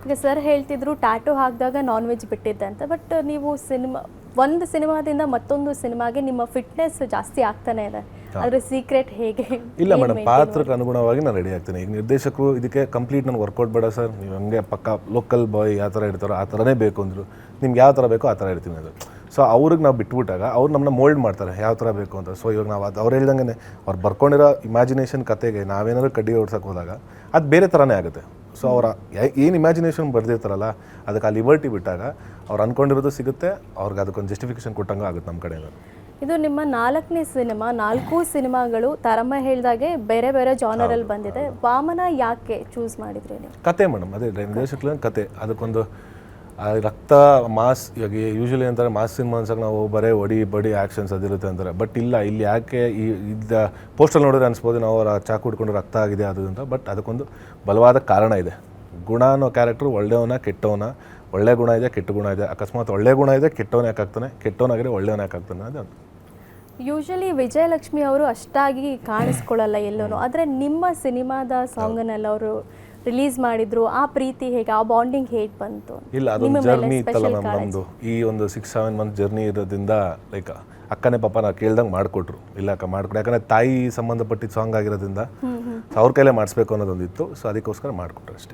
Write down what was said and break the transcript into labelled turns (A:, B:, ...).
A: ಈಗ ಸರ್ ಹೇಳ್ತಿದ್ರು ಟ್ಯಾಟೂ ಹಾಕಿದಾಗ ನಾನ್ ವೆಜ್ ಬಿಟ್ಟಿದ್ದೆ ಅಂತ. ಬಟ್ ನೀವು ಒಂದು ಸಿನಿಮಾದಿಂದ ಮತ್ತೊಂದು ಸಿನಿಮಾಗೆ ನಿಮ್ಮ ಫಿಟ್ನೆಸ್ ಜಾಸ್ತಿ ಆಗ್ತಾನೆ ಇದೆ. ಅದ್ರ ಸೀಕ್ರೆಟ್ ಹೇಗೆ?
B: ಇಲ್ಲ ಮೇಡಮ್, ಪಾತ್ರಕ್ಕೆ ಅನುಗುಣವಾಗಿ ನಾನು ರೆಡಿ ಆಗ್ತೀನಿ. ಈಗ ನಿರ್ದೇಶಕರು ಇದಕ್ಕೆ ಕಂಪ್ಲೀಟ್ ನಾನು ವರ್ಕೌಟ್ ಬೇಡ ಸರ್, ನೀವು ಹಂಗೆ ಪಕ್ಕ ಲೋಕಲ್ ಬಾಯ್ ಯಾವ ಥರ ಇರ್ತಾರೋ ಆ ಥರನೇ ಬೇಕು ಅಂದರು. ನಿಮ್ಗೆ ಯಾವ ಥರ ಬೇಕೋ ಆ ಥರ ಇರ್ತೀನಿ ಅದು. ಸೊ ಅವ್ರಿಗೆ ನಾವು ಬಿಟ್ಬಿಟ್ಟಾಗ ಅವ್ರು ನಮ್ಮನ್ನ ಮೋಲ್ಡ್ ಮಾಡ್ತಾರೆ ಯಾವ ಥರ ಬೇಕು ಅಂತ. ಸೊ ಇವಾಗ ನಾವು ಅದು ಅವ್ರು ಹೇಳ್ದಂಗೆ ಅವ್ರು ಬರ್ಕೊಂಡಿರೋ ಇಮ್ಯಾಜಿನೇಷನ್ ಕತೆಗೆ ನಾವೇನಾದ್ರು ಕಡ್ಡಿ ಓಡ್ಸೋಕೆ ಹೋದಾಗ ಅದು ಬೇರೆ ಥರನೇ ಆಗುತ್ತೆ. ಸೊ ಅವರ ಏನು ಇಮ್ಯಾಜಿನೇಷನ್ ಬರ್ದಿರ್ತಾರಲ್ಲ ಅದಕ್ಕೆ ಆ ಲಿಬರ್ಟಿ ಬಿಟ್ಟಾಗ ಅವ್ರು ಅಂದ್ಕೊಂಡಿರೋದು ಸಿಗುತ್ತೆ, ಅವ್ರಿಗೆ ಅದಕ್ಕೊಂದು ಜಸ್ಟಿಫಿಕೇಶನ್ ಕೊಟ್ಟಂಗೆ ಆಗುತ್ತೆ ನಮ್ಮ ಕಡೆಯಿಂದ.
A: ಇದು ನಿಮ್ಮ 4ನೇ ಸಿನಿಮಾ. 4 ಸಿನಿಮಾಗಳು ತಾರಮ್ಮ ಹೇಳ್ದಾಗೆ ಬೇರೆ ಬೇರೆ ಜಾನರಲ್ಲಿ ಬಂದಿದೆ. ವಾಮನ ಯಾಕೆ ಚೂಸ್ ಮಾಡಿದ್ರಿ ನೀವು?
B: ಕತೆ ಮೇಡಮ್, ಅದೇ ನಿರ್ದೇಶಕರ ಕತೆ. ಅದಕ್ಕೊಂದು ರಕ್ತ ಮಾಸ್, ಇವಾಗ ಯೂಶ್ವಲಿ ಅಂತಾರೆ ಮಾಸ್ ಸಿನಿಮಾ ಅನ್ಸಕ್ಕೆ ನಾವು ಬರೀ ಬಡಿ ಆ್ಯಕ್ಷನ್ಸ್ ಅದಿರುತ್ತೆ ಅಂತಾರೆ. ಬಟ್ ಇಲ್ಲ, ಇಲ್ಲಿ ಯಾಕೆ ಇದ್ದ ಪೋಸ್ಟರ್ ನೋಡಿದ್ರೆ ಅನ್ಸ್ಬೋದು ನಾವು ಅವರ ಚಾಕು ಹಿಡ್ಕೊಂಡು ರಕ್ತ ಆಗಿದೆ ಅದು ಅಂತ. ಬಟ್ ಅದಕ್ಕೊಂದು ಬಲವಾದ ಕಾರಣ ಇದೆ. ಗುಣ ಅನ್ನೋ ಕ್ಯಾರೆಕ್ಟ್ರು ಒಳ್ಳೆಯವನ ಕೆಟ್ಟವನ, ಒಳ್ಳೆ ಗುಣ ಇದೆ ಕೆಟ್ಟ ಗುಣ ಇದೆ. ಅಕಸ್ಮಾತ್ ಒಳ್ಳೆ ಗುಣ ಇದೆ ಕೆಟ್ಟವನ ಯಾಕೆ ಆಗ್ತಾನೆ, ಕೆಟ್ಟವನಾಗಿರೋ ಒಳ್ಳೆಯವನ ಯಾಕೆ ಆಗ್ತಾನೆ ಅದು.
A: ಯೂಶಲಿ ವಿಜಯಲಕ್ಷ್ಮಿ ಅವರು ಅಷ್ಟಾಗಿ ಕಾಣಿಸ್ಕೊಳ್ಳಲ್ಲ ಎಲ್ಲೂ. ಆದರೆ ನಿಮ್ಮ ಸಿನಿಮಾದ ಸಾಂಗನ್ನೆಲ್ಲ ಅವರು ರಿಲೀಸ್ ಮಾಡಿದ್ರು. ಆ ಪ್ರೀತಿ ಹೇಗೆ, ಆ ಬಾಂಡಿಂಗ್ ಹೇಗೆ ಬಂತು?
B: ಇಲ್ಲ, ಅದೊಂದು ಜರ್ನಿ ಇತ್ತಲ್ಲ ಮ್ಯಾಮ್ ನಮ್ಮದು. ಈ ಒಂದು 6-7 ಮಂತ್ ಜರ್ನಿ ಇರೋದ್ರಿಂದ ಲೈಕ್ ಅಕ್ಕನೇ ಪಾಪ ನಾವು ಕೇಳ್ದಂಗೆ ಮಾಡಿಕೊಟ್ರು. ಇಲ್ಲ ಅಕ್ಕ ಮಾಡಿಕೊಡು, ಯಾಕಂದರೆ ತಾಯಿ ಸಂಬಂಧಪಟ್ಟಿದ್ದ ಸಾಂಗ್ ಆಗಿರೋದ್ರಿಂದ ಅವ್ರ ಕೈಲೇ ಮಾಡಿಸ್ಬೇಕು ಅನ್ನೋದೊಂದಿತ್ತು. ಸೊ ಅದಕ್ಕೋಸ್ಕರ ಮಾಡಿಕೊಟ್ರು ಅಷ್ಟೇ.